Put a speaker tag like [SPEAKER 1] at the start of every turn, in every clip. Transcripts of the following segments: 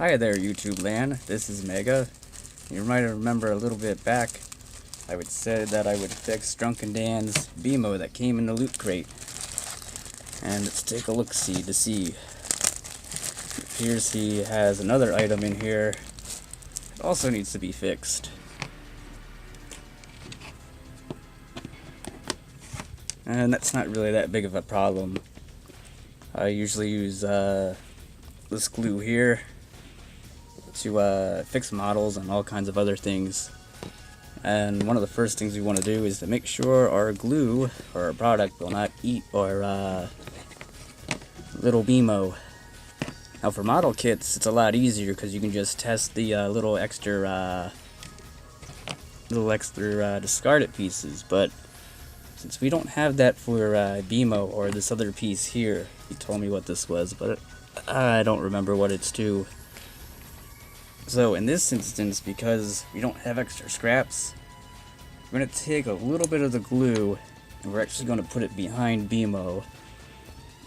[SPEAKER 1] Hi there, YouTube land. This is Mega. You might remember a little bit back, I would say that I would fix Drunken Dan's BMO that came in the loot crate. And let's take a look-see to see. It appears he has another item in here that also needs to be fixed. And that's not really that big of a problem. I usually use this glue here to fix models and all kinds of other things. And one of the first things we want to do is to make sure our glue or our product will not eat our little BMO. Now for model kits, it's a lot easier because you can just test the little extra discarded pieces. But since we don't have that for BMO or this other piece here, he told me what this was, but I don't remember what it's to. So in this instance, because we don't have extra scraps, we're going to take a little bit of the glue and we're actually going to put it behind BMO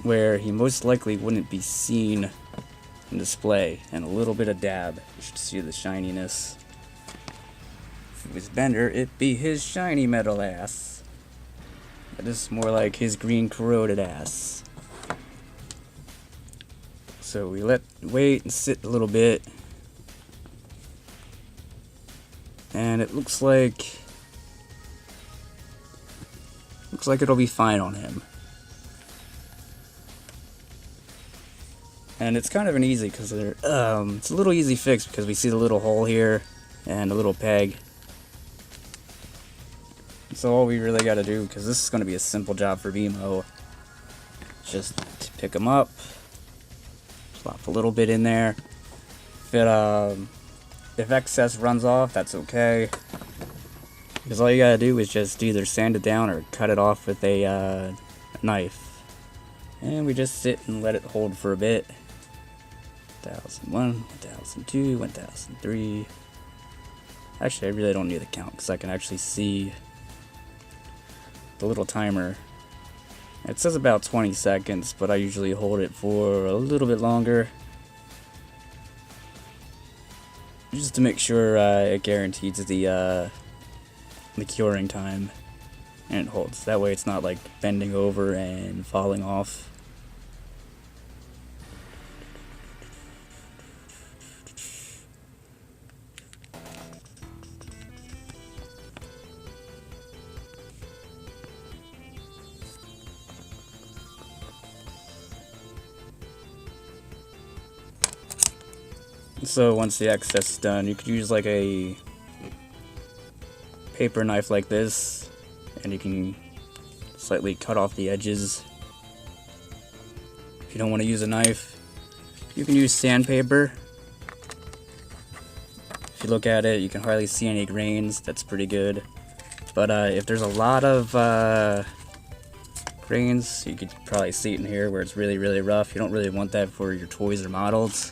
[SPEAKER 1] where he most likely wouldn't be seen in display, and a little bit of dab. You should see the shininess. If it was Bender, it'd be his shiny metal ass. But this is more like his green corroded ass. So we wait and sit a little bit. And it looks like it'll be fine on him. And it's kind of an easy, because it's a little easy fix because we see the little hole here and a little peg. So all we really got to do, because this is going to be a simple job for BMO, just to pick him up, plop a little bit in there. If excess runs off, that's okay, because all you gotta do is just either sand it down or cut it off with a knife. And we just sit and let it hold for a bit. 1001, 1002, 1003. Actually, I really don't need the count because I can actually see the little timer. It says about 20 seconds, but I usually hold it for a little bit longer, just to make sure it guarantees the curing time, and it holds. That way it's not like bending over and falling off. So once the excess is done, you could use like a paper knife like this, and you can slightly cut off the edges. If you don't want to use a knife, you can use sandpaper. If you look at it, you can hardly see any grains. That's pretty good. But if there's a lot of grains, you could probably see it in here where it's really, really rough. You don't really want that for your toys or models.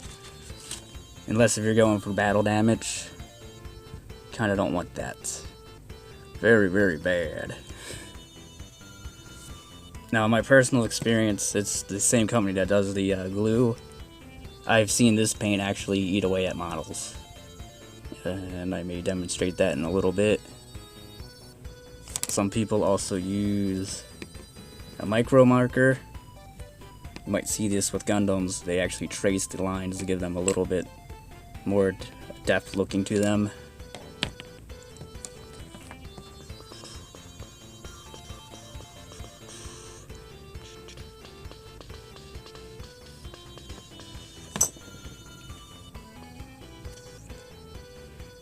[SPEAKER 1] Unless if you're going for battle damage, kinda don't want that. Very, very bad. Now, in my personal experience, it's the same company that does the glue. I've seen this paint actually eat away at models. And I may demonstrate that in a little bit. Some people also use a micro marker. You might see this with Gundams. They actually trace the lines to give them a little bit more depth looking to them.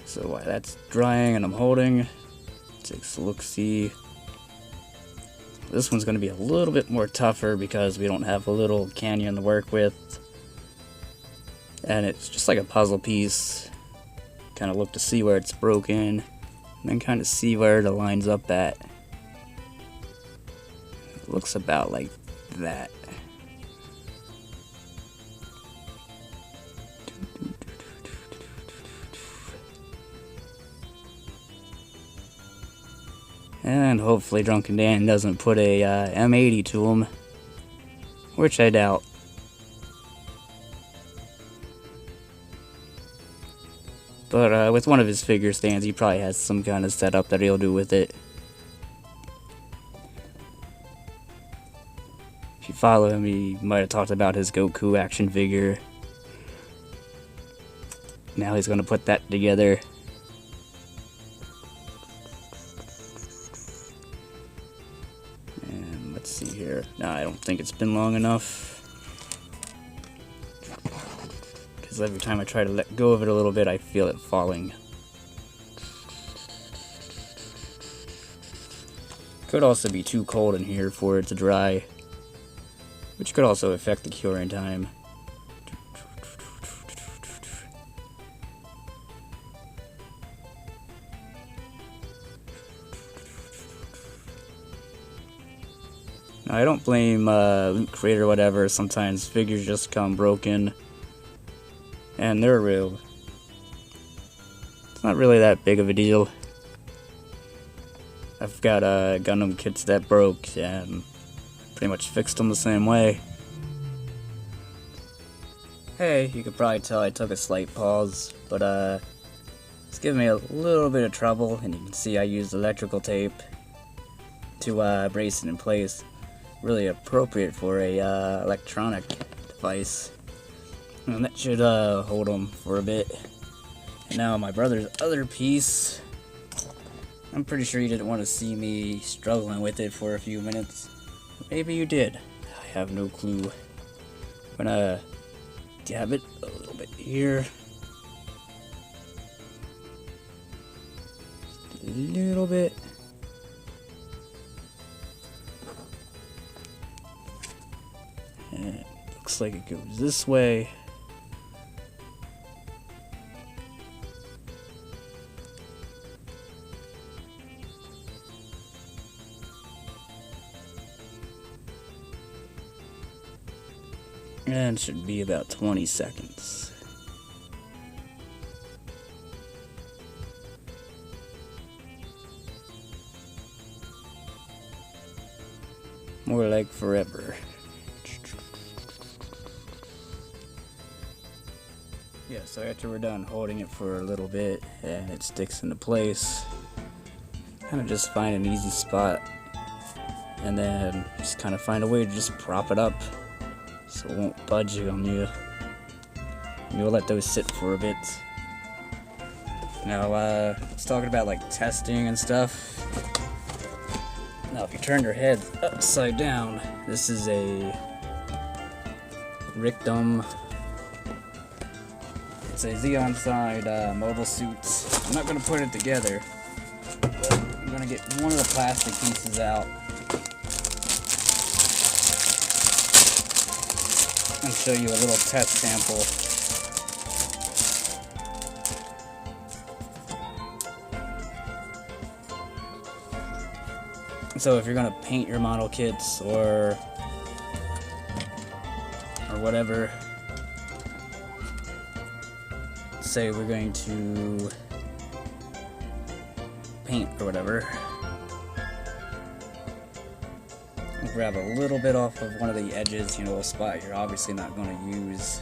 [SPEAKER 1] So while that's drying and I'm holding, takes a look-see. This one's going to be a little bit more tougher because we don't have a little canyon to work with. And it's just like a puzzle piece. Kind of look to see where it's broken, and then kind of see where it lines up at. It looks about like that. And hopefully Drunken Dan doesn't put a M80 to him, which I doubt. But with one of his figure stands, he probably has some kind of setup that he'll do with it. If you follow him, he might have talked about his Goku action figure. Now he's gonna put that together. And let's see here. No, I don't think it's been long enough. Because every time I try to let go of it a little bit, I feel it falling. Could also be too cold in here for it to dry, which could also affect the curing time. Now, I don't blame Loot Crate or whatever. Sometimes figures just come broken, and they're real. It's not really that big of a deal. I've got Gundam kits that broke and pretty much fixed them the same way. Hey, you could probably tell I took a slight pause, but it's giving me a little bit of trouble, and you can see I used electrical tape to brace it in place. Really appropriate for a electronic device, and that should hold them for a bit. And now my brother's other piece, I'm pretty sure you didn't want to see me struggling with it for a few minutes. Maybe you did, I have no clue. I'm gonna dab it a little bit here, just a little bit. And it looks like it goes this way. And should be about 20 seconds. More like forever. Yeah, so after we're done holding it for a little bit and it sticks into place, kind of just find an easy spot and then just kind of find a way to just prop it up so it won't budge on you. And you'll let those sit for a bit. Now, let's talk about like testing and stuff. Now, if you turn your head upside down, this is a Rictum. It's a Xeon side mobile suit. I'm not gonna put it together, but I'm gonna get one of the plastic pieces out and show you a little test sample. So if you're gonna paint your model kits or whatever, say we're going to paint or whatever, we'll grab a little bit off of one of the edges, you know, a spot you're obviously not going to use.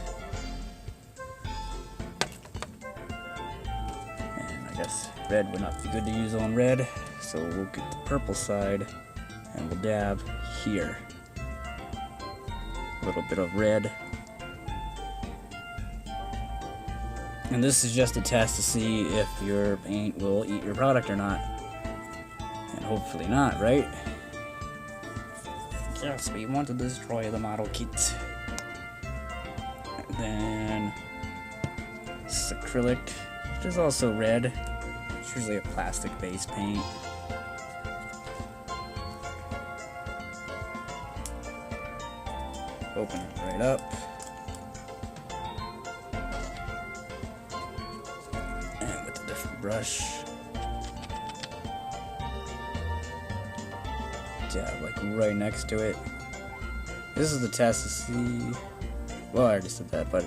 [SPEAKER 1] And I guess red would not be good to use on red, so we'll get the purple side and we'll dab here. A little bit of red. And this is just a test to see if your paint will eat your product or not. And hopefully not, right? Yes, we want to destroy the model kit. And then this is acrylic, which is also red. It's usually a plastic-based paint. Open it right up. And with a different brush, dab like right next to it. This is the test to see. Well, I already said that, but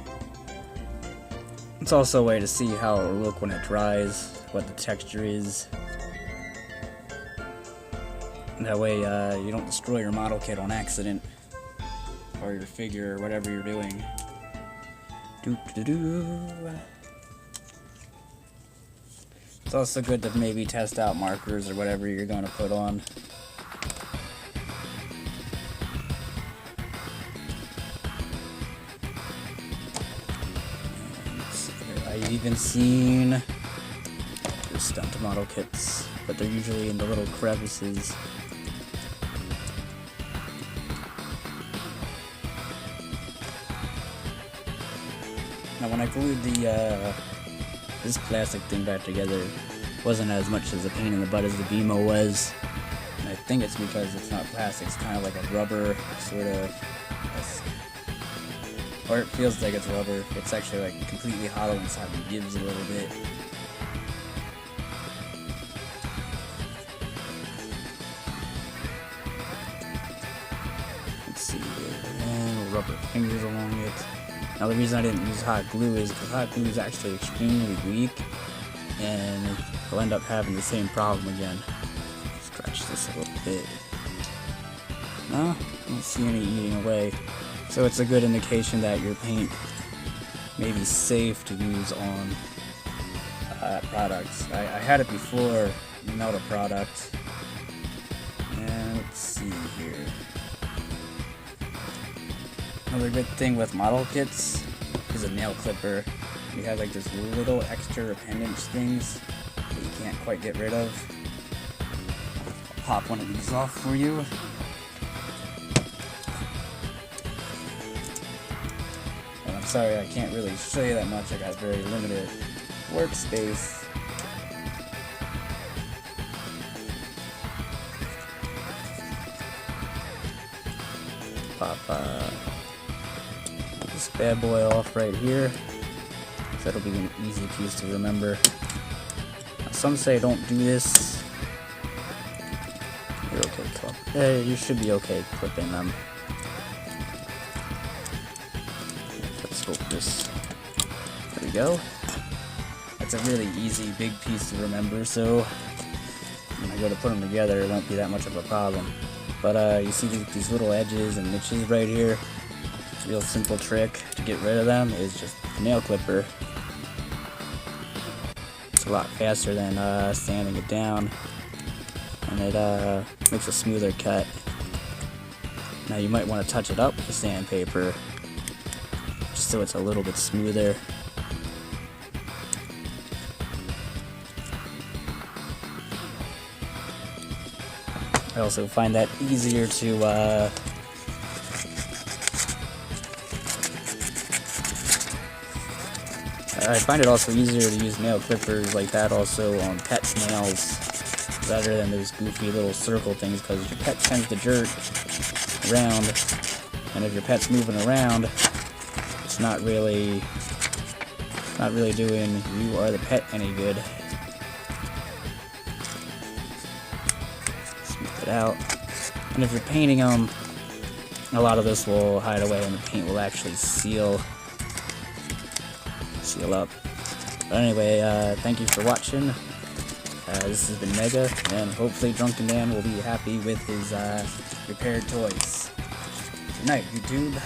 [SPEAKER 1] it's also a way to see how it'll look when it dries, what the texture is. And that way you don't destroy your model kit on accident, or your figure, or whatever you're doing. It's also good to maybe test out markers or whatever you're going to put on. I've even seen stunt model kits, but they're usually in the little crevices. Now when I glued this plastic thing back together, it wasn't as much as a pain in the butt as the BMO was. And I think it's because it's not plastic, it's kind of like a rubber sort of, or it feels like it's rubber. It's actually like completely hollow inside and gives a little bit. Let's see here, and rubber fingers along it. Now the reason I didn't use hot glue is because hot glue is actually extremely weak, and you'll end up having the same problem again. Scratch this a little bit. No, I don't see any eating away. So it's a good indication that your paint may be safe to use on products. I had it before, melt a product. And let's see here. Another good thing with model kits is a nail clipper. You have like this little extra appendage things that you can't quite get rid of. I'll pop one of these off for you. And I'm sorry I can't really show you that much, I got very limited workspace. Pop this bad boy off right here. So that'll be an easy piece to remember. Now, some say don't do this. You're okay, you should be okay clipping them. Let's focus. There we go. That's a really easy, big piece to remember, so when I go to put them together, it won't be that much of a problem. But you see these little edges and niches right here? Real simple trick to get rid of them is just a nail clipper. It's a lot faster than sanding it down, and it makes a smoother cut. Now you might want to touch it up with sandpaper just so it's a little bit smoother. I also find that easier to I find it also easier to use nail clippers like that also on pets' nails rather than those goofy little circle things, because your pet tends to jerk around, and if your pet's moving around, it's not really doing you or the pet any good. Smooth it out. And if you're painting them, a lot of this will hide away and the paint will actually seal up. But anyway, thank you for watching. This has been Mega, and hopefully Drunken Dan will be happy with his repaired toys. Good night, YouTube.